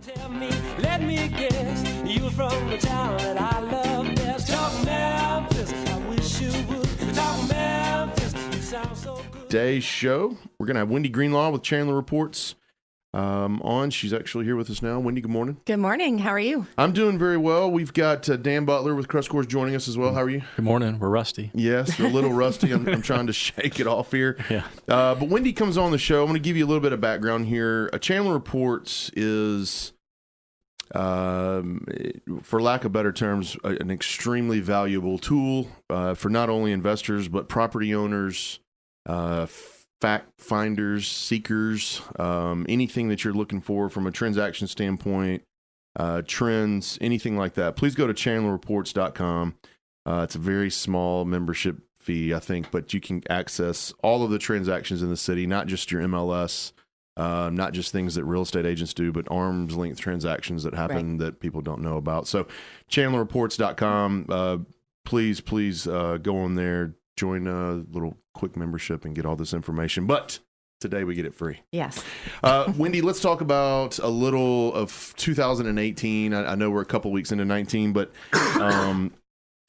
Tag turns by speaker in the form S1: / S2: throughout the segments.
S1: Tell me, let me guess, you from the town that I love best. Talk Memphis, I wish you would. Talk Memphis, you sound so good.
S2: Today's show, we're going to have Wendy Greenlaw with Chandler Reports on. She's actually here with us now. Wendy, good morning.
S3: Good morning. How are you?
S2: I'm doing very well. We've got Dan Butler with CrestCore joining us as well. How are you?
S4: Good morning. We're rusty.
S2: Yes, we're a little rusty. I'm trying to shake it off here.
S4: Yeah.
S2: But Wendy comes on the show. I'm going to give you a little bit of background here. Chandler Reports is, for lack of better terms, an extremely valuable tool for not only investors, but property owners, fact finders, seekers, anything that you're looking for from a transaction standpoint, trends, anything like that. Please go to chandlerreports.com. It's a very small membership fee, I think, but you can access all of the transactions in the city, not just your MLS, not just things that real estate agents do, but arm's length transactions that happen that people don't know about. So chandlerreports.com, please go on there, join a little quick membership and get all this information. But today we get it free.
S3: Yes.
S2: Wendy, let's talk about a little of 2018. I know we're a couple weeks into 19, but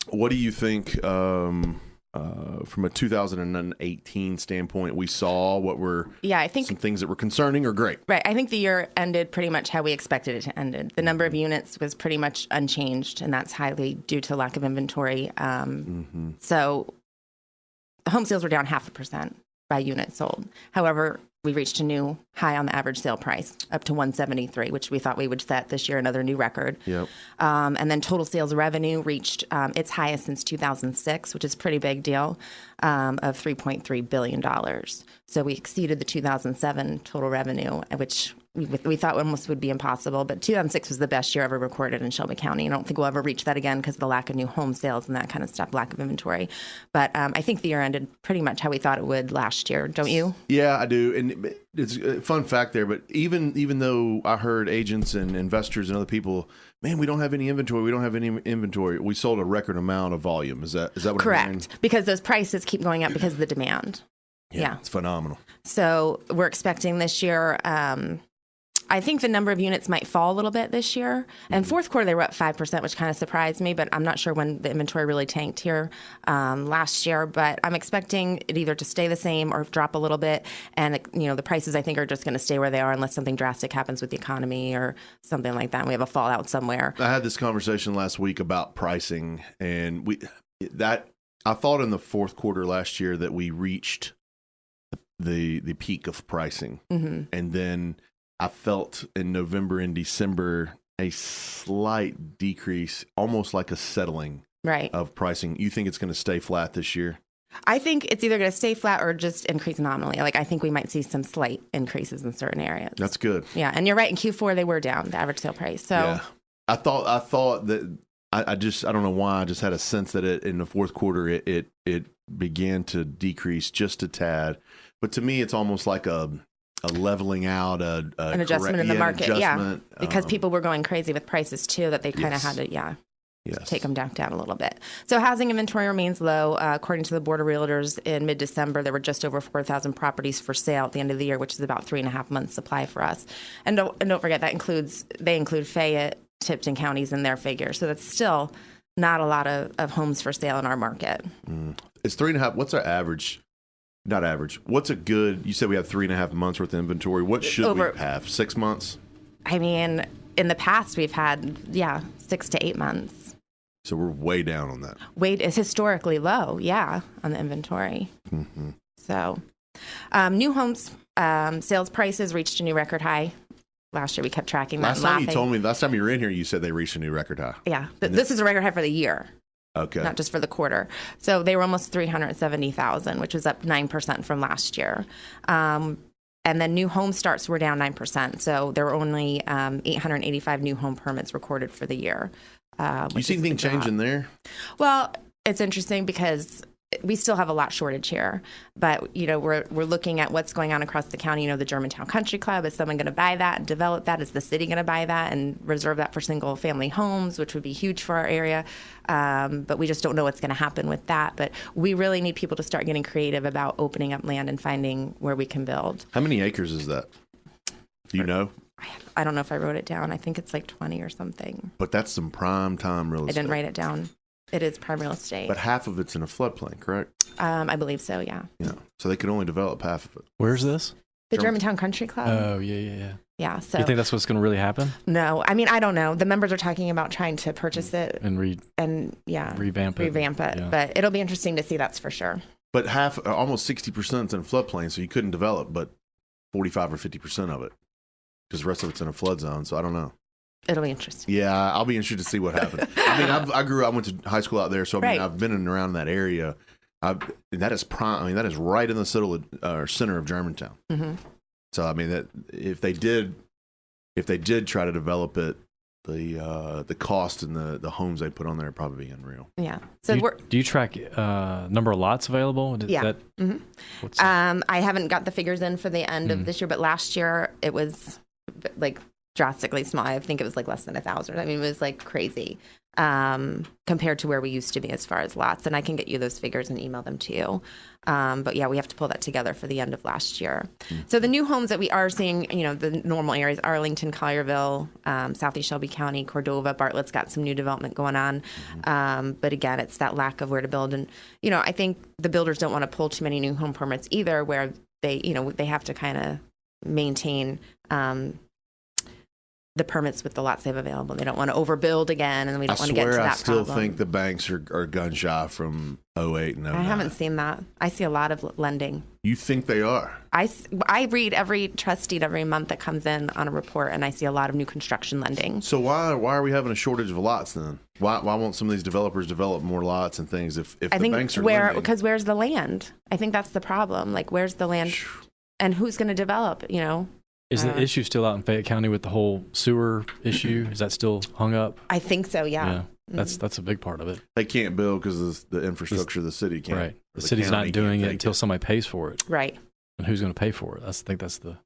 S2: what do you think from a 2018 standpoint? We saw what were some things that were concerning or great.
S3: Right. I think the year ended pretty much how we expected it to end. The number of units was pretty much unchanged, and that's highly due to lack of inventory. So home sales were down 0.5% by units sold. However, we reached a new high on the average sale price, up to $173, which we thought we would set this year another new record.
S2: Yep.
S3: And then total sales revenue reached its highest since 2006, which is a pretty big deal, of $3.3 billion. So we exceeded the 2007 total revenue, which we thought almost would be impossible. But 2006 was the best year ever recorded in Shelby County. I don't think we'll ever reach that again because of the lack of new home sales and that kind of stuff, lack of inventory. But I think the year ended pretty much how we thought it would last year. Don't you?
S2: Yeah, I do. And it's a fun fact there, but even though I heard agents and investors and other people, man, we don't have any inventory. We don't have any inventory. We sold a record amount of volume. Is that what
S3: correct?
S2: I'm hearing?
S3: Because those prices keep going up because of the demand. Yeah.
S2: It's phenomenal.
S3: So we're expecting this year, I think the number of units might fall a little bit this year. And fourth quarter, they were up 5%, which kind of surprised me, but I'm not sure when the inventory really tanked here last year. But I'm expecting it either to stay the same or drop a little bit. And, the prices, I think, are just going to stay where they are unless something drastic happens with the economy or something like that. And we have a fallout somewhere.
S2: I had this conversation last week about pricing, and I thought in the fourth quarter last year that we reached the peak of pricing. And then I felt in November and December a slight decrease, almost like a settling of pricing. You think it's going to stay flat this year?
S3: I think it's either going to stay flat or just increase nominally. Like, I think we might see some slight increases in certain areas.
S2: That's good.
S3: Yeah, and you're right. In Q4, they were down, the average sale price. So
S2: yeah. I thought that I don't know why. I just had a sense that in the fourth quarter it began to decrease just a tad. But to me, it's almost like a leveling out, an
S3: adjustment in the market, because people were going crazy with prices too, that they kind of had to, take them down a little bit. So housing inventory remains low. According to the Board of Realtors, in mid-December, there were just over 4,000 properties for sale at the end of the year, which is about 3.5 months supply for us. And don't forget, they include Fayette, Tipton counties in their figures. So that's still not a lot of homes for sale in our market.
S2: It's 3.5. What's our average? Not average. What's a good, you said we have 3.5 months worth of inventory. What should we have? 6 months?
S3: I mean, in the past, we've had, 6 to 8 months.
S2: So we're way down on that.
S3: Weight is historically low, on the inventory. So new homes sales prices reached a new record high. Last year, we kept tracking that.
S2: Last time you were in here, you said they reached a new record high.
S3: Yeah. This is a record high for the year.
S2: Okay.
S3: Not just for the quarter. So they were almost 370,000, which was up 9% from last year. And then new home starts were down 9%. So there were only 885 new home permits recorded for the year.
S2: You see anything changing there?
S3: Well, it's interesting because we still have a lot shortage here, but we're looking at what's going on across the county. The Germantown Country Club, is someone going to buy that and develop that? Is the city going to buy that and reserve that for single family homes, which would be huge for our area? But we just don't know what's going to happen with that. But we really need people to start getting creative about opening up land and finding where we can build.
S2: How many acres is that? Do you know?
S3: I don't know if I wrote it down. I think it's like 20 or something.
S2: But that's some prime time real
S3: I
S2: estate.
S3: didn't write it down. It is prime real estate.
S2: But half of it's in a floodplain, correct?
S3: I believe so, yeah.
S2: Yeah. So they can only develop half of it.
S4: Where's this?
S3: The Germantown Country Club.
S4: Oh, yeah.
S3: Yeah, so.
S4: You think that's what's going to really happen?
S3: No, I mean, I don't know. The members are talking about trying to purchase it
S4: And
S3: revamp it.
S4: Yeah.
S3: But it'll be interesting to see, that's for sure.
S2: But almost 60% is in a floodplain, so you couldn't develop but 45 or 50% of it because the rest of it's in a flood zone. So I don't know.
S3: It'll be interesting.
S2: Yeah, I'll be interested to see what happens. I mean, I went to high school out there, so I mean, I've been in and around that area. And that is prime. I mean, that is right in the center of Germantown.
S3: Mm-hmm.
S2: So I mean, that if they did try to develop it, the cost and the homes they put on there would probably be unreal.
S3: Yeah. So
S4: do you track number of lots available?
S3: Yeah. I haven't got the figures in for the end of this year, but last year it was like drastically small. I think it was like less than 1,000. I mean, it was like crazy compared to where we used to be as far as lots. And I can get you those figures and email them to you. But yeah, we have to pull that together for the end of last year. So the new homes that we are seeing, the normal areas, Arlington, Collierville, Southeast Shelby County, Cordova, Bartlett's got some new development going on. But again, it's that lack of where to build. And, I think the builders don't want to pull too many new home permits either, where they, they have to kind of maintain the permits with the lots they have available. They don't want to overbuild again, and we don't want to get to that problem.
S2: I still think the banks are gun shy from 08 and 09.
S3: I haven't seen that. I see a lot of lending.
S2: You think they are?
S3: I read every trust deed every month that comes in on a report, and I see a lot of new construction lending.
S2: So why are we having a shortage of lots then? Why won't some of these developers develop more lots and things if the banks are lending?
S3: Because where's the land? I think that's the problem. Like, where's the land, and who's going to develop?
S4: Is the issue still out in Fayette County with the whole sewer issue? Is that still hung up?
S3: I think so, yeah.
S4: That's a big part of it.
S2: They can't build because the infrastructure of the city can't.
S4: Right. The city's not doing it until somebody pays for it.
S3: Right.
S4: And who's going to pay for it? I think that's the...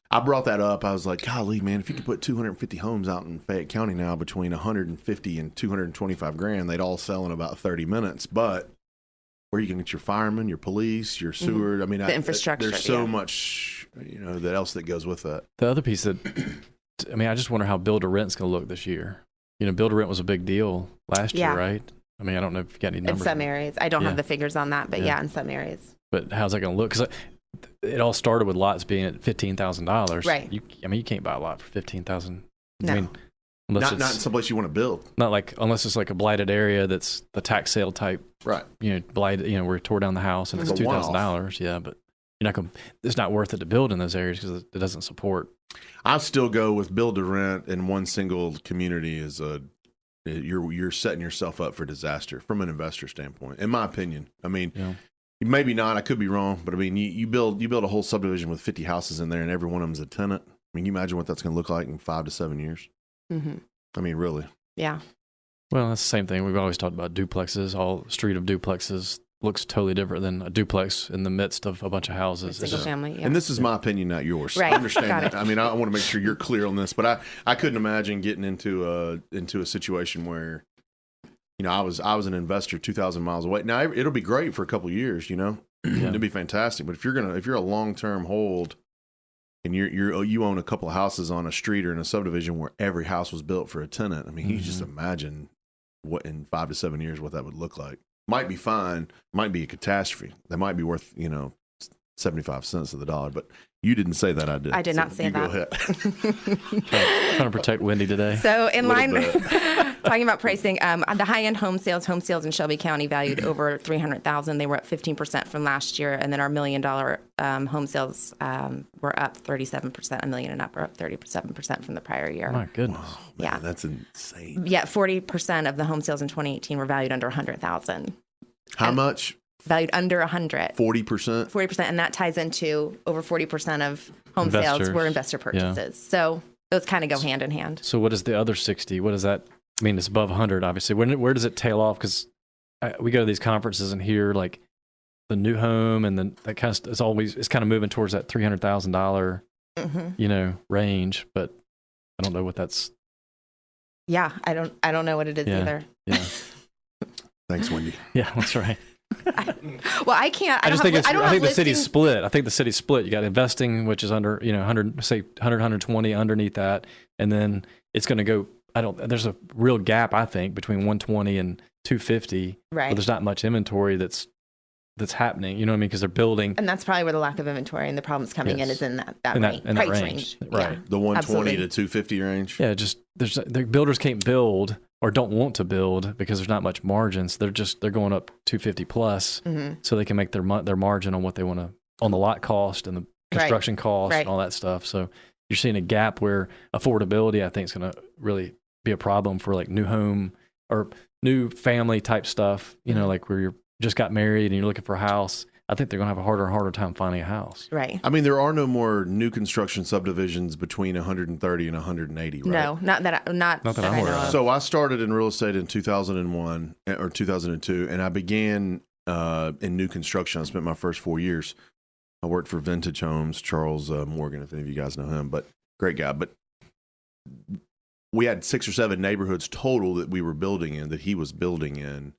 S2: I brought that up. I was like, golly, man, if you could put 250 homes out in Fayette County now between 150 and 225 grand, they'd all sell in about 30 minutes. But where you can get your firemen, your police, your sewer, I mean,
S3: the infrastructure.
S2: There's so much, that else that goes with that.
S4: The other piece that, I just wonder how build-to-rent's going to look this year. Build-to-rent was a big deal last year, right? I mean, I don't know if you got any numbers.
S3: In some areas. I don't have the figures on that, but in some areas. But
S4: how's that going to look? Because it all started with lots being at $15,000.
S3: Right.
S4: You can't buy a lot for $15,000.
S3: No.
S4: I mean, unless
S2: not in someplace you want to build.
S4: Not unless it's like a blighted area that's the tax sale type.
S2: Right.
S4: Blighted, where we tore down the house and it's $2,000. Yeah, but you're not going. It's not worth it to build in those areas because it doesn't support.
S2: I still go with build to rent in one single community is you're setting yourself up for disaster from an investor standpoint, in my opinion. I mean, maybe not. I could be wrong, but I mean, you build a whole subdivision with 50 houses in there, and every one of them's a tenant. I mean, can you imagine what that's going to look like in 5 to 7 years?
S3: Mm-hmm.
S2: I mean, really.
S3: Yeah.
S4: Well, that's the same thing. We've always talked about duplexes. All street of duplexes looks totally different than a duplex in the midst of a bunch of houses.
S3: Single family,
S2: And this is my opinion, not yours.
S3: Right.
S2: I understand that. I mean, I want to make sure you're clear on this, but I couldn't imagine getting into a situation where, I was an investor 2,000 miles away. Now it'll be great for a couple of years, it'll be fantastic. But if you're a long-term hold and you own a couple of houses on a street or in a subdivision where every house was built for a tenant, I mean, you just imagine what in 5 to 7 years what that would look like. Might be fine, might be a catastrophe. That might be worth 75 cents of the dollar. But you didn't say that. I did.
S3: I did not say that.
S2: Go ahead.
S4: Trying to protect Wendy today.
S3: So in line, talking about pricing, the high-end home sales in Shelby County valued over $300,000. They were up 15% from last year, and then our $1 million home sales were up 37%. $1 million and up, are up 37% from the prior year.
S4: My goodness.
S2: Oh, man, that's insane.
S3: Yeah, 40% of the home sales in 2018 were valued under $100,000.
S2: How much?
S3: Valued under 100.
S2: 40%?
S3: 40%, and that ties into over 40% of home sales were investor purchases. Yeah. So those kind of go hand in hand.
S4: So what is the other 60? What is that? I mean, it's above 100, obviously. Where does it tail off? Because we go to these conferences and hear like the new home, and then that kind of it's kind of moving towards that $300,000 range. But I don't know what that's.
S3: Yeah, I don't know what it is either.
S4: Yeah.
S2: Thanks, Wendy.
S4: Yeah, that's right.
S3: Well, I can't.
S4: I just think
S3: I don't
S4: I
S3: have
S4: think the city's
S3: listings.
S4: split. I think the city's split. You got investing, which is under 100, say 100, 120 underneath that, and then it's going to go. There's a real gap, I think, between 120 and 250.
S3: Right.
S4: But there's not much inventory that's happening. You know what I mean? Because they're building.
S3: And that's probably where the lack of inventory and the problems coming in
S4: Yes.
S3: is in that
S4: In that-
S3: range,
S4: in that
S3: price
S4: range.
S3: range.
S4: Right.
S3: Yeah,
S2: The 120
S3: absolutely.
S2: to 250 range.
S4: Yeah, just the builders can't build or don't want to build because there's not much margins. They're going up 250 plus, so they can make their margin on what they want to on the lot cost and the construction cost
S3: Right.
S4: and all that stuff. So you're seeing a gap where affordability, I think, is going to really be a problem for like new home or new family type stuff. You know, like where you're just got married and you're looking for a house. I think they're going to have a harder and harder time finding a house.
S3: Right.
S2: I mean, there are no more new construction subdivisions between 130 and 180, right?
S3: No, not that I'm
S4: aware of.
S2: So I started in real estate in 2001 or 2002, and I began in new construction. I spent my first 4 years. I worked for Vintage Homes, Charles Morgan, if any of you guys know him, but great guy. But we had 6 or 7 neighborhoods total that we were building in, that he was building in.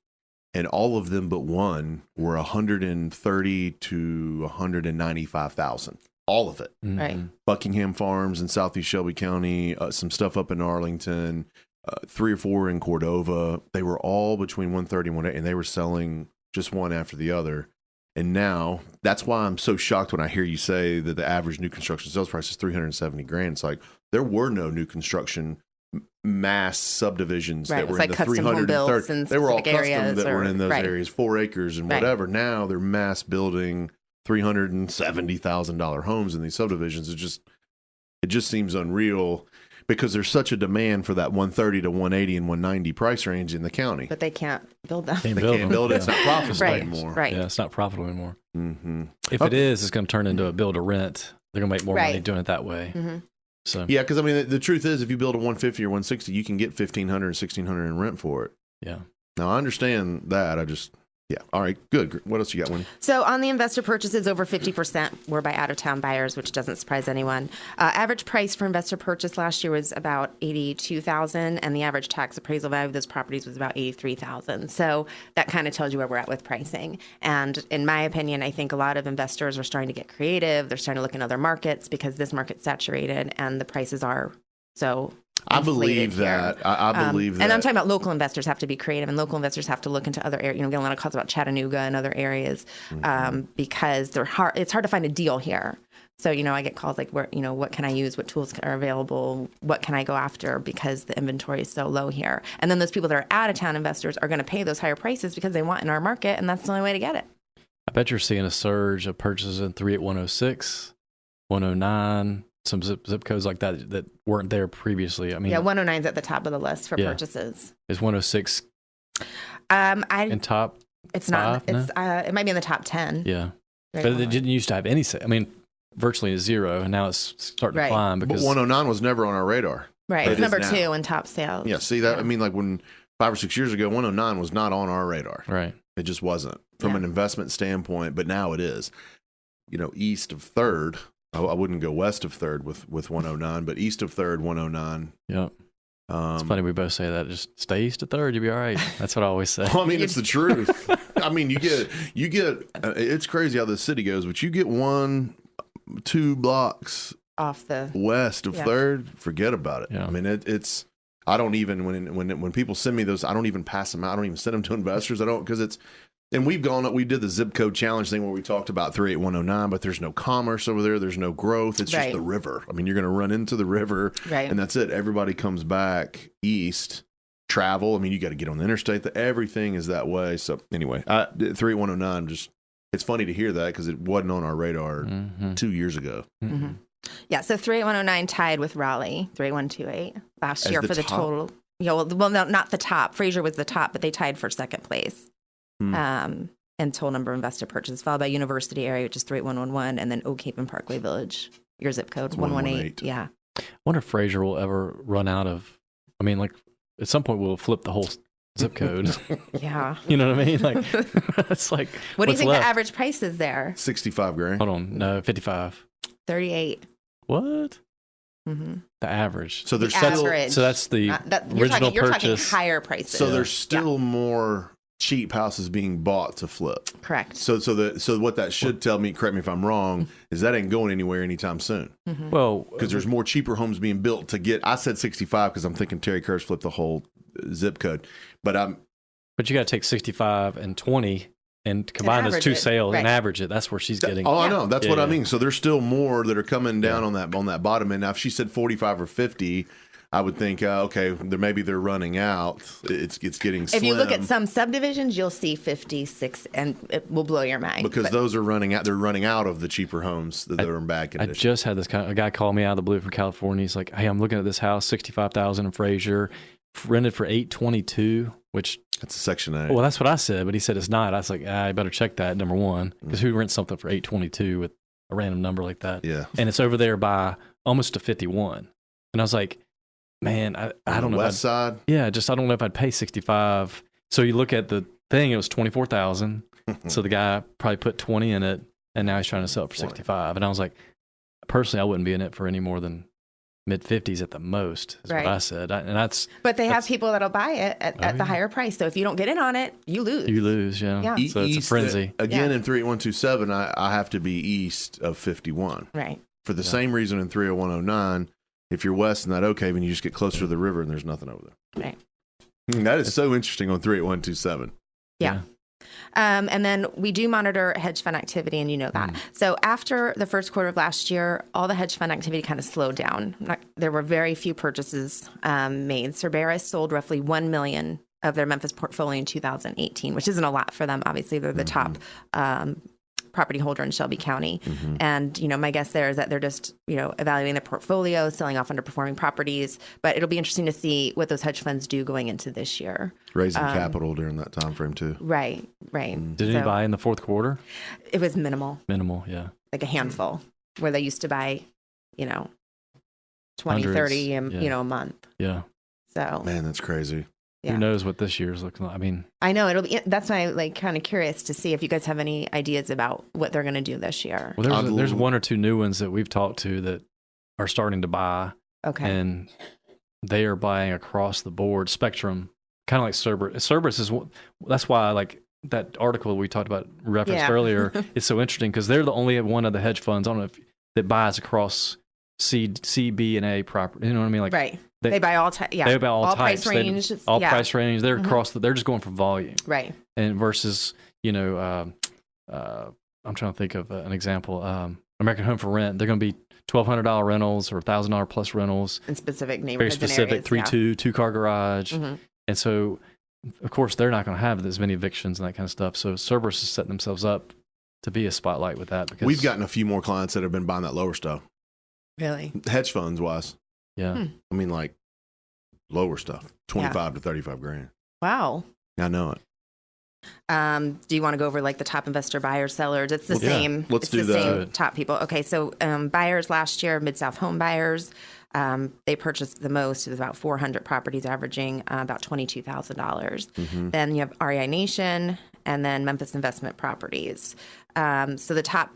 S2: And all of them but one were 130 to 195,000. All of it.
S3: Right.
S2: Buckingham Farms in Southeast Shelby County, some stuff up in Arlington, 3 or 4 in Cordova. They were all between 130 and 180, and they were selling just one after the other. And now that's why I'm so shocked when I hear you say that the average new construction sales price is 370 grand. It's like there were no new construction mass subdivisions
S3: Right,
S2: that were
S3: it's
S2: in
S3: like
S2: the
S3: custom home builds
S2: 330.
S3: in
S2: They were all
S3: specific
S2: custom
S3: areas
S2: that were in those
S3: right.
S2: areas, 4 acres and
S3: Right.
S2: whatever. Now they're mass building $370,000 homes in these subdivisions. It just seems unreal because there's such a demand for that 130 to 180 and 190 price range in the county.
S3: But they can't build them.
S4: Can't
S2: They
S4: build
S2: can't
S4: them.
S2: build it. It's not profitable
S3: Right.
S2: anymore.
S3: Right.
S4: Yeah, it's not profitable anymore.
S2: Mm-hmm.
S4: If it is, it's going to turn into a build to rent. They're going to make more money
S3: Right.
S4: doing it that way.
S3: Mm-hmm.
S4: So
S2: Yeah, because I mean, the truth is, if you build a 150 or 160, you can get 1,500 or 1,600 in rent for it.
S4: yeah.
S2: Now I understand that. Yeah. All right. Good. What else you got, Wendy?
S3: So on the investor purchases, over 50% were by out-of-town buyers, which doesn't surprise anyone. Average price for investor purchase last year was about $82,000, and the average tax appraisal value of those properties was about $83,000. So that kind of tells you where we're at with pricing. And in my opinion, I think a lot of investors are starting to get creative. They're starting to look in other markets because this market's saturated and the prices are so
S2: I
S3: inflated
S2: believe
S3: here.
S2: that. I believe that.
S3: And I'm talking about local investors have to be creative, and local investors have to look into other areas. You know, we get a lot of calls about Chattanooga and other areas because they're hard. It's hard to find a deal here. So, you know, I get calls like, where, you know, what can I use? What tools are available? What can I go after? Because the inventory is so low here. And then those people that are out of town investors are going to pay those higher prices because they want in our market, and that's the only way to get it.
S4: I bet you're seeing a surge of purchases in 38106, 109, some zip codes like that weren't there previously. I mean,
S3: Yeah, 109 is at the top of the list for
S4: Yeah.
S3: purchases.
S4: is 106
S3: I
S4: in top?
S3: it's not.
S4: five, no?
S3: It's it might be in the top 10.
S4: Yeah.
S3: Right
S4: But it
S3: behind.
S4: didn't used to have any. I mean, virtually a zero, and now it's starting
S3: Right.
S4: to climb
S2: But
S4: because
S2: 109 was never on our radar.
S3: Right,
S2: But
S3: it's
S2: it is
S3: number
S2: now.
S3: 2 in top sales.
S2: Yeah. See that?
S3: Yeah.
S2: I mean, like when 5 or 6 years ago, 109 was not on our radar.
S4: right.
S2: It just wasn't from
S3: Yeah.
S2: an investment standpoint, but now it is. You know, east of 3rd, I wouldn't go west of 3rd with 109, but east of 3rd, 109.
S4: Yep. It's funny we both say that. Just stay east of 3rd, you'll be all right. That's what I always say.
S2: Well, I mean, it's the truth. I mean, you get. It's crazy how the city goes, but you get 1-2 blocks
S3: Off the
S2: west of
S3: Yeah.
S2: 3rd, forget about it.
S4: Yeah.
S2: I mean, it's. I don't even when people send me those, I don't even pass them out. I don't even send them to investors. I don't because it's. And we've gone up. We did the zip code challenge thing where we talked about 38109, but there's no commerce over there. There's no growth. It's just
S3: Right.
S2: the river. I mean, you're going to run into the river,
S3: Right.
S2: and that's it. Everybody comes back east. Travel. I mean, you got to get on the interstate. Everything is that way. So anyway, 38109. Just it's funny to hear that because it wasn't on our radar
S4: Mhm.
S2: 2 years ago.
S4: Mhm.
S3: Yeah, so 38109 tied with Raleigh, 3128 last
S2: As
S3: year
S2: the
S3: for the
S2: top?
S3: total. Yeah, well, no, not the top. Fraser was the top, but they tied for second place. And total number of investor purchases, followed by University area, which is 3111, and then Oak Cape and Parkway Village, your zip code, 118.
S2: 118.
S3: Yeah.
S4: I wonder if Fraser will ever run out of. I mean, like at some point we'll flip the whole zip code.
S3: Yeah.
S4: You know what I mean? Like it's like
S3: What do you
S4: what's
S3: think
S4: left?
S3: the average price is there?
S2: 65 grand.
S4: Hold on, no, 55.
S3: 38.
S4: What?
S3: Mm-hmm.
S4: The average.
S2: So there's
S3: The
S2: still
S3: average.
S4: So that's the
S3: You're
S4: original
S3: talking
S4: purchase.
S3: higher prices.
S2: so there's still more cheap houses being bought to flip.
S3: Correct.
S2: So what that should tell me, correct me if I'm wrong, is that ain't going anywhere anytime soon.
S4: Well,
S2: Because there's more cheaper homes being built to get. I said 65 because I'm thinking Terry Kerr's flipped the whole zip code, but
S4: you got to take 65 and 20 and combine those two sales and average it. That's where she's getting.
S2: Oh, I know. That's what I mean. So there's still more that are coming down on that bottom end. Now, if she said 45 or 50, I would think, okay, maybe they're running out. It's getting slim.
S3: If you look at some subdivisions, you'll see 56, and it will blow your mind.
S2: Because those are running out. They're running out of the cheaper homes that are in bad condition.
S4: I just had a guy call me out of the blue from California. He's like, "Hey, I'm looking at this house, 65,000 in Fraser, rented for 822, which."
S2: That's a Section 8.
S4: Well, that's what I said, but he said it's not. I was like, I better check that, number one, because who rents something for 822 with a random number like that?
S2: Yeah.
S4: And it's over there by almost to 51. And I was like, man, I don't know.
S2: West side?
S4: Yeah, I don't know if I'd pay 65. So you look at the thing, it was 24,000. So the guy probably put 20 in it, and now he's trying to sell it for 65. And I was like, personally, I wouldn't be in it for any more than mid-50s at the most, is what I said.
S3: But they have people that'll buy it at the higher price. So if you don't get in on it, you lose.
S4: You lose, yeah. So it's a frenzy.
S2: Again, in 38127, I have to be east of 51.
S3: Right.
S2: For the same reason in 30109, if you're west in that Oak Haven, you just get closer to the river and there's nothing over there.
S3: Right.
S2: That is so interesting on 38127.
S3: Yeah. And then we do monitor hedge fund activity, and you know that. So after the first quarter of last year, all the hedge fund activity kind of slowed down. There were very few purchases made. Cerberus sold roughly 1 million of their Memphis portfolio in 2018, which isn't a lot for them. Obviously, they're the top property holder in Shelby County. And, my guess there is that they're just, evaluating their portfolio, selling off underperforming properties. But it'll be interesting to see what those hedge funds do going into this year.
S2: Raising capital during that time frame, too.
S3: Right.
S4: Did he buy in the fourth quarter?
S3: It was minimal.
S4: Minimal, yeah.
S3: Like a handful, where they used to buy, 20,
S4: Hundreds,
S3: 30, a month.
S4: Yeah.
S3: So.
S2: Man, that's crazy.
S3: Yeah.
S4: Who knows what this year's looking like? I mean,
S3: I know that's why I'm kind of curious to see if you guys have any ideas about what they're going to do this year.
S4: Well, there's one or two new ones that we've talked to that are starting to buy.
S3: Okay.
S4: And they are buying across the board spectrum, kind of like Cerberus. Cerberus is that's why I like that article we talked about referenced earlier. It's so interesting because they're the only one of the hedge funds, I don't know that buys across C, B, and A property. You know what I mean? Like
S3: right. They buy all types. Yeah.
S4: They buy all types.
S3: Price range.
S4: Price range. They're across. They're just going for volume.
S3: Right.
S4: And versus, I'm trying to think of an example. American Home for Rent. They're going to be $1,200 rentals or $1,000 plus rentals
S3: in specific neighborhoods.
S4: Very specific.
S3: And areas,
S4: 3-2 car garage. And so, of course, they're not going to have as many evictions and that kind of stuff. So Cerberus is setting themselves up to be a spotlight with that. Because
S2: we've gotten a few more clients that have been buying that lower stuff.
S3: Really?
S2: Hedge funds wise.
S4: Yeah.
S2: I mean, like lower stuff, 25 to 35 grand.
S3: Wow.
S2: I know it.
S3: Do you want to go over like the top investor buyers, sellers? It's the same.
S2: Let's do
S3: the
S2: that.
S3: Same top people. Okay. So buyers last year, Mid-South home buyers, they purchased the most. It was about 400 properties, averaging about $22,000. Then you have REI Nation, and then Memphis Investment Properties. So the top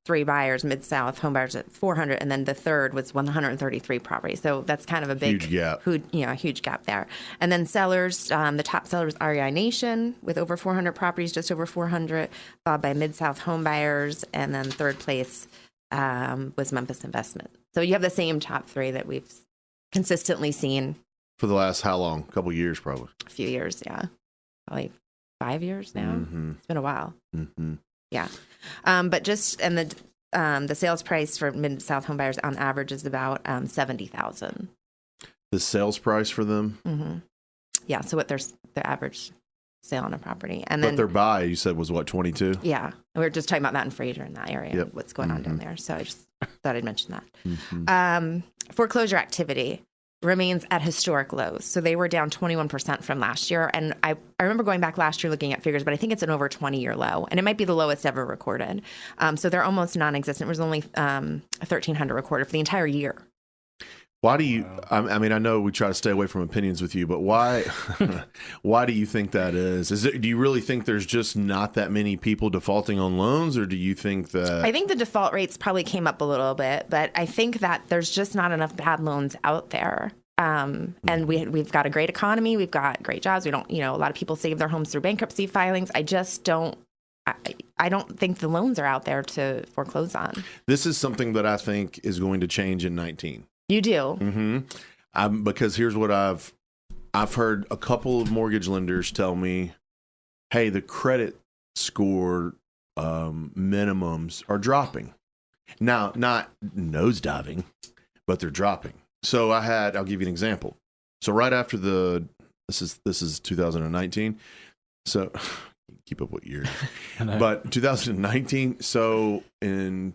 S3: three buyers, Mid-South home buyers at 400, and then the third was 133 properties. So that's kind of a big
S2: huge gap.
S3: Huge gap there. And then sellers, the top seller was REI Nation with over 400 properties, just over 400, followed by Mid-South home buyers, and then third place was Memphis Investment. So you have the same top three that we've consistently seen
S2: for the last how long? A couple years, probably.
S3: A few years, yeah, probably 5 years now. It's been a while. Yeah. But the sales price for Mid-South home buyers on average is about $70,000.
S2: The sales price for them?
S3: Yeah. So what their average sale on a property, and
S2: but
S3: then
S2: their buy you said was what, 22?
S3: Yeah, and we were just talking about that in Fraser in that area. What's going on down there? So I just thought I'd mention that. Foreclosure activity remains at historic lows. So they were down 21% from last year. And I remember going back last year looking at figures, but I think it's an over 20-year low. And it might be the lowest ever recorded. So they're almost non-existent. It was only 1,300 recorded for the entire year.
S2: Why do you, I mean, I know we try to stay away from opinions with you, but why do you think that is? Do you really think there's just not that many people defaulting on loans, or do you think that?
S3: I think the default rates probably came up a little bit, but I think that there's just not enough bad loans out there. And we've got a great economy. We've got great jobs. We don't, a lot of people save their homes through bankruptcy filings. I just don't, I don't think the loans are out there to foreclose on.
S2: This is something that I think is going to change in 19.
S3: You do?
S2: Mm-hmm. Because here's what I've heard a couple of mortgage lenders tell me, hey, the credit score minimums are dropping. Now, not nosediving, but they're dropping. So I'll give you an example. So right after this is 2019. So keep up what year, but 2019. So in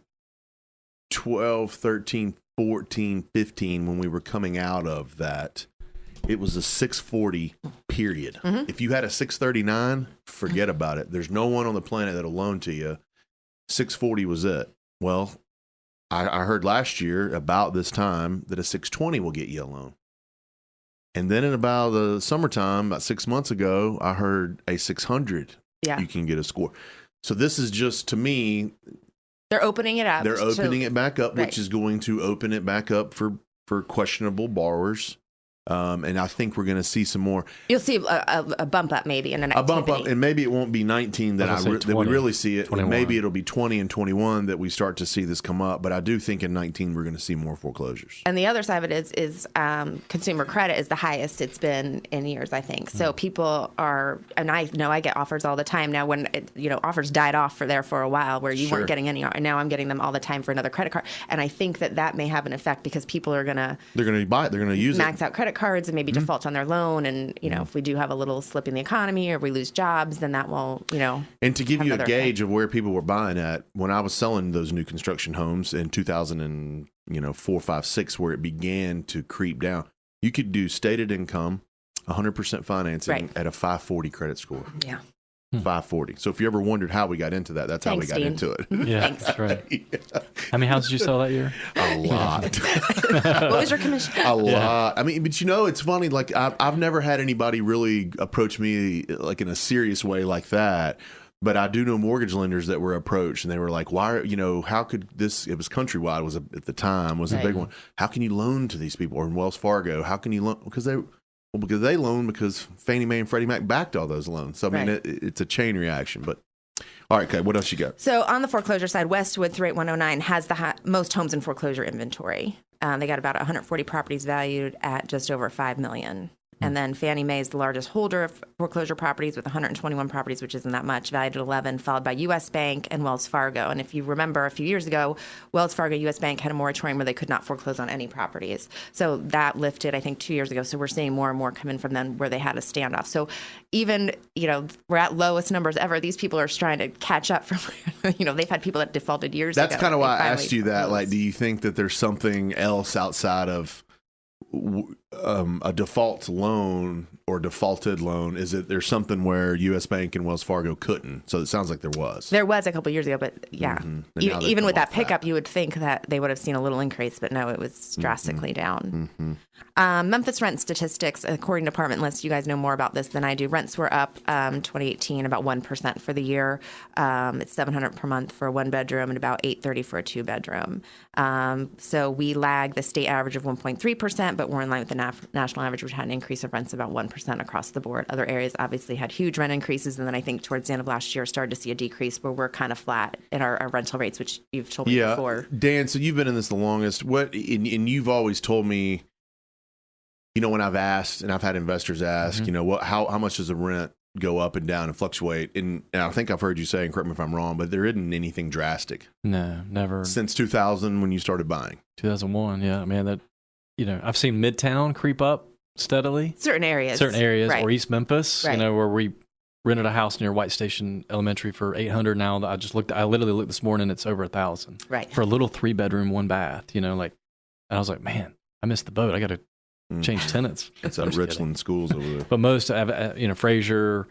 S2: 12, 13, 14, 15, when we were coming out of that, it was a 640 period. If you had a 639, forget about it. There's no one on the planet that'll loan to you. 640 was it. Well, I heard last year about this time that a 620 will get you a loan. And then in about the summertime, about 6 months ago, I heard a 600 you can get a score. So this is just, to me,
S3: they're opening it up.
S2: They're opening it back up, which is going to open it back up for questionable borrowers. And I think we're going to see some more.
S3: You'll see a bump up maybe in the next.
S2: A bump up, and maybe it won't be 19 that that we really see it. 21. Maybe it'll be 20 and 21 that we start to see this come up. But I do think in 19 we're going to see more foreclosures.
S3: And the other side of it is consumer credit is the highest it's been in years, I think. So people are, and I know I get offers all the time now. When offers died off for a while where you weren't getting any, and now I'm getting them all the time for another credit card. And I think that may have an effect because people are going to
S2: buy it. They're going to use
S3: max out credit cards and maybe default on their loan, and if we do have a little slip in the economy or we lose jobs, then that will
S2: And to give you a gauge of where people were buying at, when I was selling those new construction homes in 2004, 5, 6, where it began to creep down, you could do stated income, 100% financing at a 540 credit score.
S3: Yeah.
S2: 540. So if you ever wondered how we got into that, that's how we got into it.
S4: Yeah, that's right. How many houses did you sell that year?
S2: A lot.
S3: What was your commission?
S2: A lot. I mean, but it's funny. Like I've never had anybody really approach me like in a serious way like that. But I do know mortgage lenders that were approached and they were like, why, how could this, it was Countrywide at the time was a big one. How can you loan to these people? Or in Wells Fargo, how can you loan? Because they loan because Fannie Mae and Freddie Mac backed all those loans. So, I mean, it's a chain reaction. But, all right, okay, what else you got?
S3: So, on the foreclosure side, Westwood 38109 has the most homes in foreclosure inventory. They got about 140 properties valued at just over $5 million. And then Fannie Mae is the largest holder of foreclosure properties with 121 properties, which isn't that much, valued at 11, followed by U.S. Bank and Wells Fargo. And if you remember a few years ago, Wells Fargo, U.S. Bank had a moratorium where they could not foreclose on any properties. So that lifted, I think, 2 years ago. So we're seeing more and more come in from them where they had a standoff. So even, we're at lowest numbers ever. These people are trying to catch up from, they've had people that defaulted years ago.
S2: That's kind of why I asked you that. Like, do you think that there's something else outside of a default loan or defaulted loan? Is it there's something where U.S. Bank and Wells Fargo couldn't? So it sounds like there was.
S3: There was a couple of years ago, but yeah. Even with that pickup, you would think that they would have seen a little increase, but no, it was drastically down. Memphis rent statistics, according to Apartment List, you guys know more about this than I do. Rents were up 2018 about 1% for the year. It's $700 per month for a one bedroom and about $830 for a two bedroom. So we lag the state average of 1.3%, but we're in line with the national average, which had an increase of rents about 1% across the board. Other areas obviously had huge rent increases, and then I think towards the end of last year started to see a decrease where we're kind of flat in our rental rates, which you've told me before.
S2: Dan, so you've been in this the longest. And you've always told me, when I've asked, and I've had investors ask, how much does the rent go up and down and fluctuate? And I think I've heard you say, and correct me if I'm wrong, but there isn't anything drastic.
S4: No, never.
S2: Since 2000 when you started buying.
S4: 2001, yeah. Man, I've seen Midtown creep up steadily.
S3: Certain areas.
S4: Right. Or East Memphis, where we rented a house near White Station Elementary for $800. Now I literally looked this morning, it's over $1,000.
S3: Right.
S4: For a little 3-bedroom, 1-bath, and I was like, man, I missed the boat. I got to change tenants.
S2: It's Richland schools over there.
S4: But most, Fraser,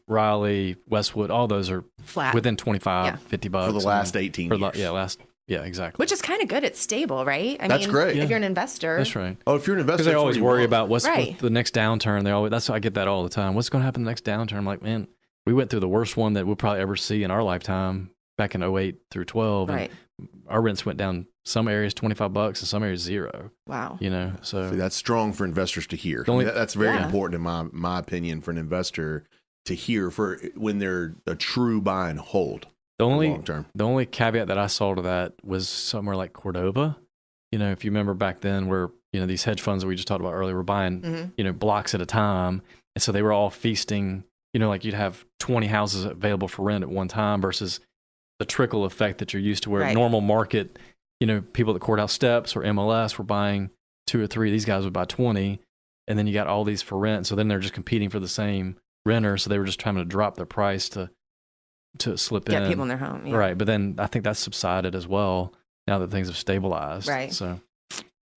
S4: Raleigh, Westwood, all those are
S3: flat
S4: within $25, $50
S2: for the last 18 years.
S4: Yeah, exactly.
S3: Which is kind of good. It's stable, right?
S2: That's great.
S3: If you're an investor.
S4: That's right.
S2: Oh, if you're an investor,
S4: because they always worry about what's the next downturn. That's why I get that all the time. What's going to happen the next downturn? I'm like, man, we went through the worst one that we'll probably ever see in our lifetime back in 08 through 12.
S3: Right.
S4: And our rents went down some areas $25 and some areas $0.
S3: Wow.
S4: So
S2: See, that's strong for investors to hear. That's very important in my opinion for an investor to hear for when they're a true buy and hold. Long term.
S4: The only caveat that I saw to that was somewhere like Cordova. If you remember back then where, these hedge funds that we just talked about earlier were buying, blocks at a time. And so they were all feasting, like you'd have 20 houses available for rent at one time versus the trickle effect that you're used to where normal market, people at Courthouse Steps or MLS were buying 2 or 3. These guys would buy 20. And then you got all these for rent. So then they're just competing for the same renter. So they were just trying to drop their price to slip in.
S3: Get people in their home. Yeah.
S4: Right. But then I think that's subsided as well now that things have stabilized.
S3: Right.
S4: So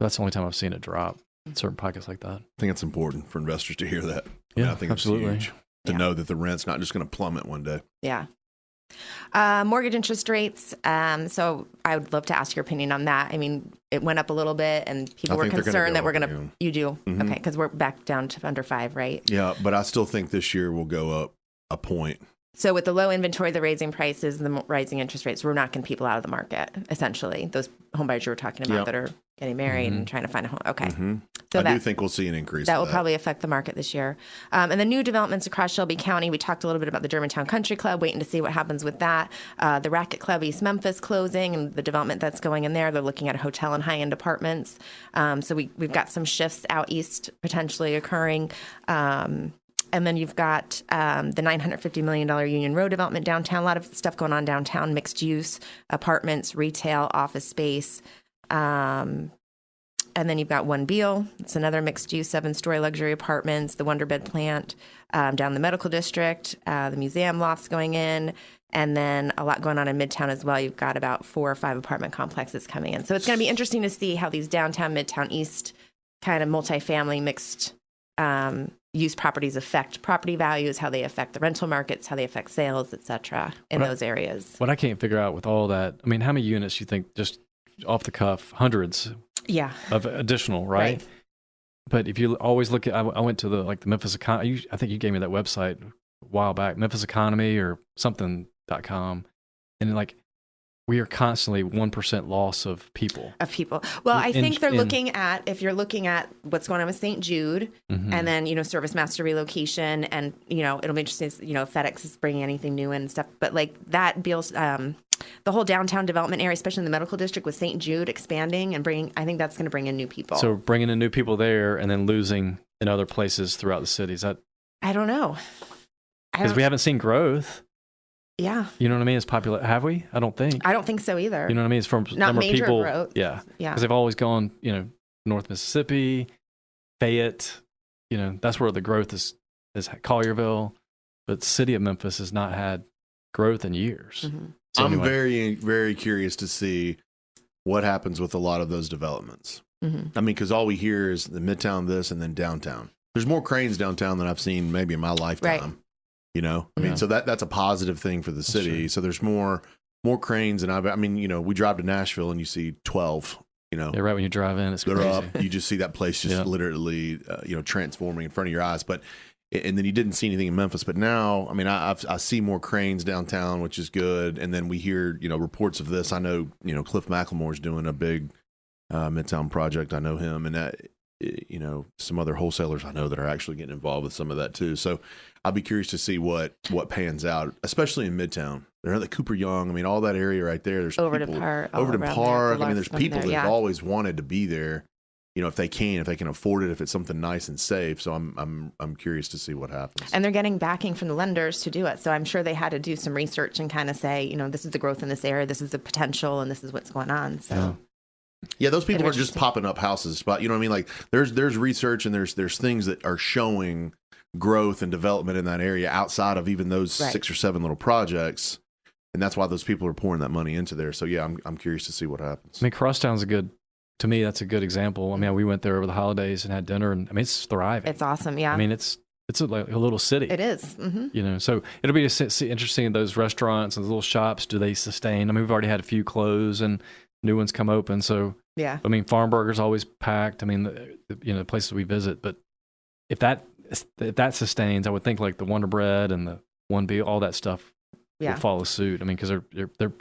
S4: that's the only time I've seen it drop in certain pockets like that.
S2: I think it's important for investors to hear that.
S4: Yeah,
S2: I think
S4: absolutely.
S2: It's huge to know that the rent's not just going to plummet one day.
S3: Yeah. Mortgage interest rates. So I would love to ask your opinion on that. I mean, it went up a little bit and people were concerned that we're going to, you do? Mm-hmm. Okay. Because we're back down to under 5, right?
S2: Yeah. But I still think this year will go up a point.
S3: So with the low inventory, the raising prices, the rising interest rates, we're knocking people out of the market, essentially. Those homebuyers you were talking about that are getting married and trying to find a home. Okay. So
S2: I do think we'll see an increase.
S3: That will probably affect the market this year. And the new developments across Shelby County, we talked a little bit about the Germantown Country Club, waiting to see what happens with that. The Racket Club East Memphis closing and the development that's going in there. They're looking at a hotel and high-end apartments. So we've got some shifts out east potentially occurring. And then you've got the $950 million Union Road development downtown. A lot of stuff going on downtown, mixed use, apartments, retail, office space. And then you've got One Beale. It's another mixed use, 7-story luxury apartments, the Wonder Bed plant down the medical district, the museum lofts going in. And then a lot going on in Midtown as well. You've got about 4 or 5 apartment complexes coming in. So it's going to be interesting to see how these downtown, Midtown East kind of multifamily mixed use properties affect property values, how they affect the rental markets, how they affect sales, et cetera, in those areas.
S4: What I can't figure out with all that, I mean, how many units you think just off the cuff? Hundreds of additional, right? But if you always look at, I went to the Memphis economy, I think you gave me that website a while back, Memphis economy or something.com. And we are constantly 1% loss of people. Well, I think they're looking at, if you're looking at what's going on with St. Jude
S3: and then, Service Master relocation and, it'll be interesting, if FedEx is bringing anything new in and stuff. But that Beale's, the whole downtown development area, especially in the medical district with St. Jude expanding and I think that's going to bring in new people. So bringing in new people there and then losing in other places throughout the city. Is that? I don't know. Because we haven't seen growth. Yeah. You know what I mean? It's popular. Have we? I don't think. I don't think so either. You know what I mean? It's from not number major of people. Growth. Yeah. Yeah. Because they've always gone, North Mississippi, Fayette, that's where the growth is Collierville. But the city of Memphis has not had growth in years. Mm-hmm. So
S2: I'm very, very curious to see what happens with a lot of those developments. Mm-hmm. I mean, because all we hear is the Midtown this and then downtown. There's more cranes downtown than I've seen maybe in my lifetime. Right. I mean, so that's a positive thing for the city. So there's more cranes, and we drive to Nashville and you see 12. Yeah, right when you drive in, it's crazy. They're up. You just see that place just literally, transforming in front of your eyes. And then you didn't see anything in Memphis, but now, I see more cranes downtown, which is good. And then we hear, reports of this. I know, Cliff McLemore's doing a big Midtown project. I know him, and that. Some other wholesalers I know that are actually getting involved with some of that too. So I'll be curious to see what pans out, especially in Midtown. They're the Cooper Young. All that area right there. There's Overton Park. There's people that have always wanted to be there. If they can afford it, if it's something nice and safe. So I'm curious to see what happens. And they're getting backing from the lenders to do it. So I'm sure they had to do some research and kind of say, this is the growth in this area, this is the potential, and this is what's going on. So. Yeah. Yeah, those people aren't just popping up houses, but there's research and there's things that are showing growth and development in that area outside of even those 6 or 7 little projects, and that's why those people are pouring that money into there. So yeah, I'm curious to see what happens. Crosstown's to me that's a good example. We went there over the holidays and had dinner, and it's thriving. It's awesome. Yeah. It's a little city. It is. Mm-hmm. So it'll be interesting in those restaurants and those little shops. Do they sustain? We've already had a few close and new ones come open. So, yeah. Farm Burger's always packed. The places we visit. But if that sustains, I would think like the Wonder Bread and the One Beale, all that stuff
S3: Yeah.
S4: will follow suit. I mean, because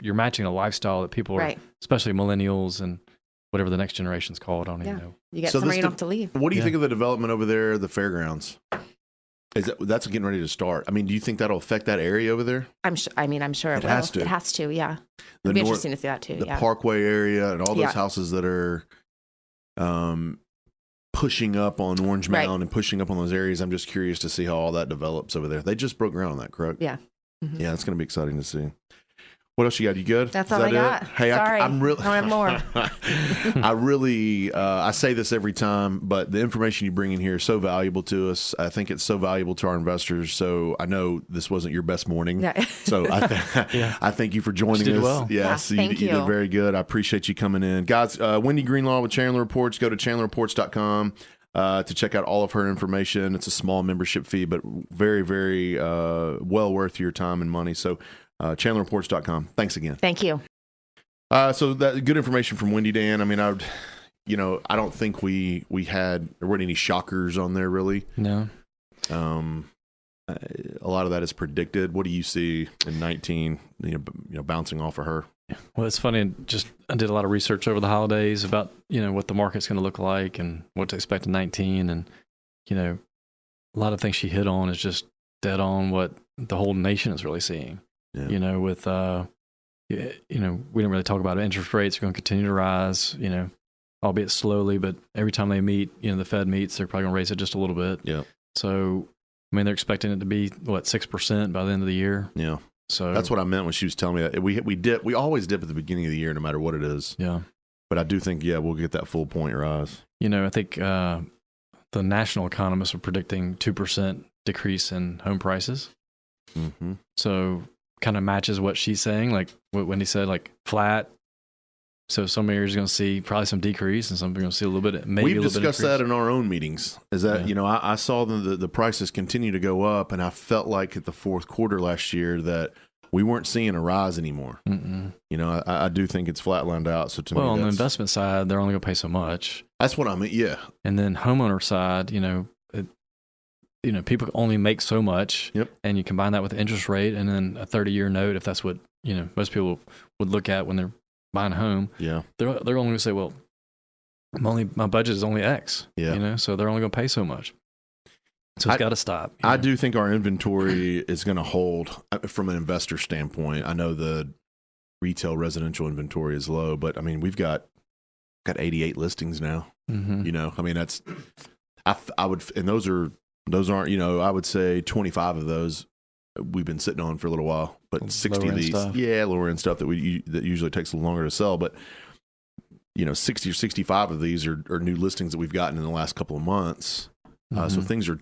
S4: you're matching a lifestyle that people are,
S3: Right.
S4: especially millennials and whatever the next generation's called. I don't even know.
S3: You get
S2: So
S3: somewhere
S2: this
S3: you don't have to leave.
S2: What do you
S4: Yeah.
S2: think of the development over there, the fairgrounds? That's getting ready to start. I mean, do you think that'll affect that area over there?
S3: I'm sure. I mean, I'm sure it,
S2: It
S3: will.
S2: has to.
S3: It has to. Yeah.
S2: The
S3: It'd be
S2: north-
S3: interesting to see that too.
S2: The
S3: Yeah.
S2: Parkway area and all those
S3: Yeah.
S2: houses that are pushing up on Orange
S3: Right.
S2: Mound and pushing up on those areas. I'm just curious to see how all that develops over there. They just broke ground on that, correct?
S3: Yeah. Mhm.
S2: Yeah, it's going to be exciting to see. What else you got? You good?
S3: That's
S2: Is
S3: all I
S2: that it?
S3: got.
S2: Hey,
S3: Sorry.
S2: I'm really.
S3: I don't have more.
S2: I really, I say this every time, but the information you bring in here is so valuable to us. I think it's so valuable to our investors. So I know this wasn't your best morning.
S3: Yeah.
S2: So I thank you for joining
S4: did
S2: us.
S4: well.
S2: Yes,
S3: Yeah, thank
S2: you did
S3: you.
S2: very good. I appreciate you coming in, guys. Wendy Greenlaw with Chandler Reports. Go to chandlerreports.com. To check out all of her information. It's a small membership fee, but very, very well worth your time and money. So chandlerreports.com. Thanks again.
S3: Thank you.
S2: So that good information from Wendy, Dan. I mean, I don't think there weren't any shockers on there really.
S4: No.
S2: A lot of that is predicted. What do you see in 19, bouncing off of her?
S4: Well, it's funny. I did a lot of research over the holidays about, what the market's going to look like and what to expect in 19. And, a lot of things she hit on is just dead on what the whole nation is really seeing.
S2: Yeah.
S4: With, we didn't really talk about it. Interest rates are going to continue to rise, albeit slowly, but every time they meet, the Fed meets, they're probably going to raise it just a little bit.
S2: Yeah.
S4: So, I mean, they're expecting it to be 6% by the end of the year.
S2: Yeah.
S4: So
S2: That's what I meant when she was telling me that. We always dip at the beginning of the year, no matter what it is.
S4: Yeah.
S2: But I do think, we'll get that full point rise.
S4: I think the national economists are predicting 2% decrease in home prices.
S2: Mm-hmm.
S4: So kind of matches what she's saying, like what Wendy said, like flat. So some areas are going to see probably some decrease, and some are going to see a little bit, maybe
S2: We've
S4: a little bit
S2: discussed that in our own meetings. Is that I saw the prices continue to go up, and I felt like at the fourth quarter last year that we weren't seeing a rise anymore.
S4: Mm-mm.
S2: I do think it's flatlined out. So to me,
S4: On the investment side, they're only going to pay so much,
S2: that's what I mean. Yeah,
S4: and then homeowner side, people only make so much.
S2: Yep.
S4: And you combine that with the interest rate, and then a 30-year note, if that's what most people would look at when they're buying a home.
S2: Yeah,
S4: they're only going to say, well, my budget is only X.
S2: Yeah.
S4: So they're only going to pay so much. So it's got to stop.
S2: I do think our inventory is going to hold from an investor standpoint. I know the retail residential inventory is low, but I mean, we've got 88 listings now.
S4: Mm-hmm.
S2: I mean, that's I would, and those aren't, I would say 25 of those we've been sitting on for a little while, but 60 of these, lower end stuff that usually takes a little longer to sell, but 60 or 65 of these are new listings that we've gotten in the last couple of months. So things are,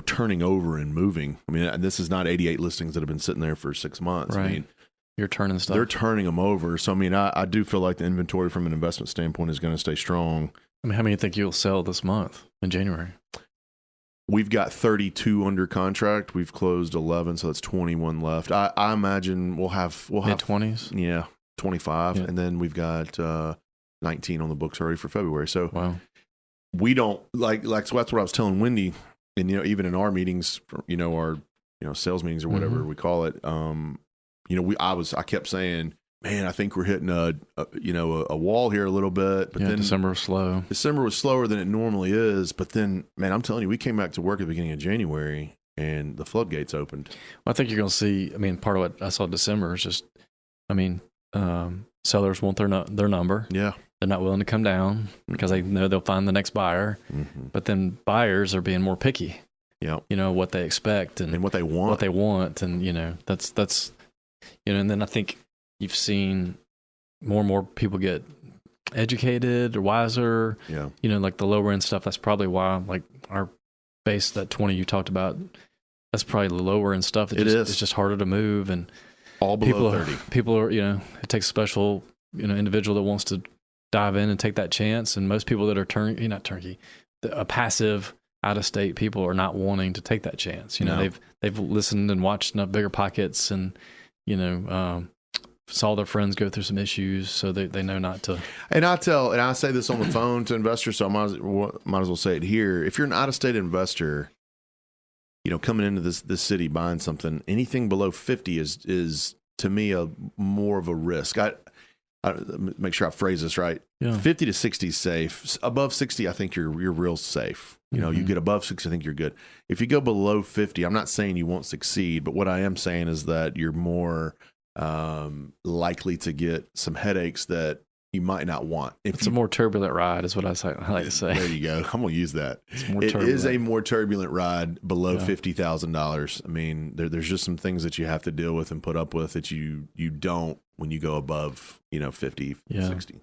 S2: turning over and moving. I mean, this is not 88 listings that have been sitting there for 6 months.
S4: Right.
S2: I mean,
S4: you're turning stuff.
S2: they're turning them over. So, I mean, I do feel like the inventory from an investment standpoint is going to stay strong.
S4: I mean, how many do you think you'll sell this month in January?
S2: We've got 32 under contract. We've closed 11, so that's 21 left. I imagine we'll have
S4: mid-20s.
S2: Yeah, 25,
S4: Yeah.
S2: and then we've got 19 on the books already for February. So
S4: Wow.
S2: we don't like. So that's what I was telling Wendy, and even in our meetings, our sales meetings or whatever we call it. I kept saying, man, I think we're hitting a wall here a little bit. But then
S4: December was slow.
S2: December was slower than it normally is. But then, man, I'm telling you, we came back to work at the beginning of January and the floodgates opened.
S4: Well, I think you're going to see, part of what I saw December is just, sellers want their number.
S2: Yeah.
S4: They're not willing to come down because they know they'll find the next buyer.
S2: Mm-hmm.
S4: But then buyers are being more picky.
S2: Yeah.
S4: What they expect and
S2: what they want.
S4: And, that's, and then I think you've seen more and more people get educated or wiser.
S2: Yeah.
S4: Like the lower end stuff. That's probably why, like our base, that 20 you talked about, that's probably the lower end stuff. It's just harder to move. And
S2: all below 30.
S4: People are, it takes a special, individual that wants to dive in and take that chance. And most people that are passive out of state people are not wanting to take that chance. They've listened and watched enough Bigger Pockets and, saw their friends go through some issues, so they know not to.
S2: And I say this on the phone to investors, so I might as well say it here. If you're an out-of-state investor, coming into this city, buying something, anything below 50 is to me a more of a risk. I make sure I phrase this right.
S4: Yeah.
S2: 50 to 60 is safe. Above 60, I think you're real safe. You get above 60, I think you're good. If you go below 50, I'm not saying you won't succeed, but what I am saying is that you're more likely to get some headaches that you might not want.
S4: It's a more turbulent ride, is what I like to say.
S2: There you go. I'm going to use that. It is a more turbulent ride below $50,000. I mean, there's just some things that you have to deal with and put up with that you don't when you go above 50, 60.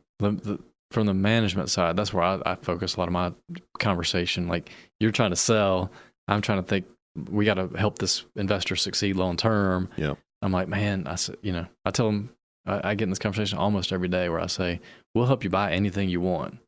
S4: From the management side, that's where I focus a lot of my conversation. Like, you're trying to sell, I'm trying to think, we got to help this investor succeed long term.
S2: Yeah.
S4: I'm like, man, I tell them, I get in this conversation almost every day where I say, we'll help you buy anything you want.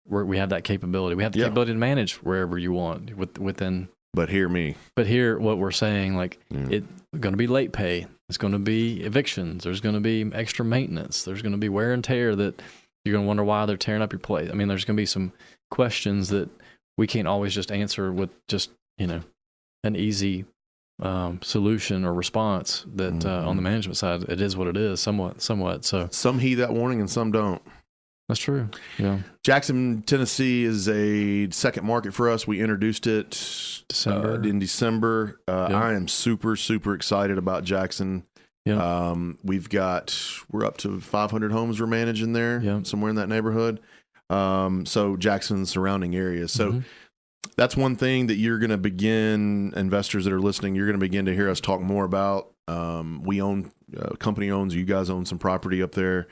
S4: We have that capability. We have the capability to manage wherever you want within.
S2: But hear me.
S4: But here, what we're saying, like, it's going to be late pay. It's going to be evictions. There's going to be extra maintenance. There's going to be wear and tear that you're going to wonder why they're tearing up your place. I mean, there's going to be some questions that we can't always just answer with just, an easy solution or response that on the management side, it is what it is, somewhat. So
S2: some heed that warning and some don't.
S4: That's true. Yeah.
S2: Jackson, Tennessee is a second market for us. We introduced it in December. I am super, super excited about Jackson.
S4: Yeah.
S2: We're up to 500 homes we're managing there, somewhere in that neighborhood. So Jackson and surrounding areas. So that's one thing that you're going to begin, investors that are listening, you're going to begin to hear us talk more about. We own, company owns, you guys own some property up there.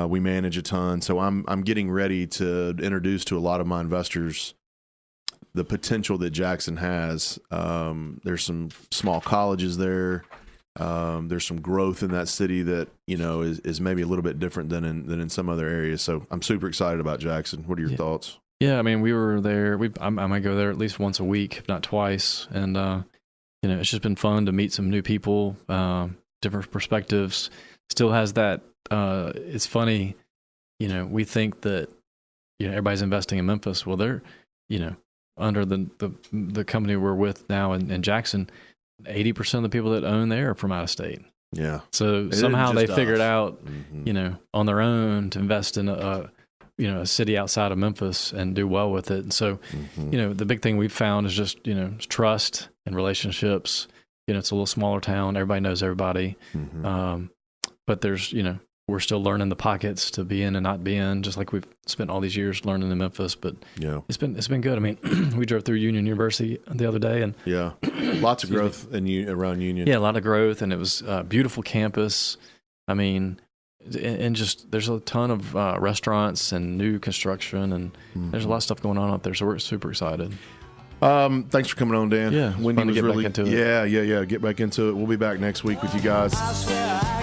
S2: We manage a ton. So I'm getting ready to introduce to a lot of my investors the potential that Jackson has. There's some small colleges there. There's some growth in that city that, is maybe a little bit different than in some other areas. So I'm super excited about Jackson. What are your thoughts?
S4: Yeah, I mean, we were there. I might go there at least once a week, if not twice. And, it's just been fun to meet some new people, different perspectives. Still has that. It's funny, we think that, everybody's investing in Memphis. Well, they're, under the company we're with now in Jackson, 80% of the people that own there are from out of state.
S2: Yeah.
S4: So somehow they figured out, on their own to invest in a city outside of Memphis and do well with it. And so, the big thing we've found is just, trust and relationships. It's a little smaller town. Everybody knows everybody. But there's, we're still learning the pockets to be in and not be in, just like we've spent all these years learning in Memphis. But it's been good. I mean, we drove through Union University the other day, and
S2: lots of growth around Union.
S4: Yeah, a lot of growth, and it was a beautiful campus. I mean, and just there's a ton of restaurants and new construction, and there's a lot of stuff going on up there. So we're super excited.
S2: Thanks for coming on, Dan.
S4: Yeah,
S2: Wendy
S4: was
S2: was
S4: to get
S2: really
S4: back into it.
S2: Yeah. Get back into it. We'll be back next week with you guys.
S1: I swear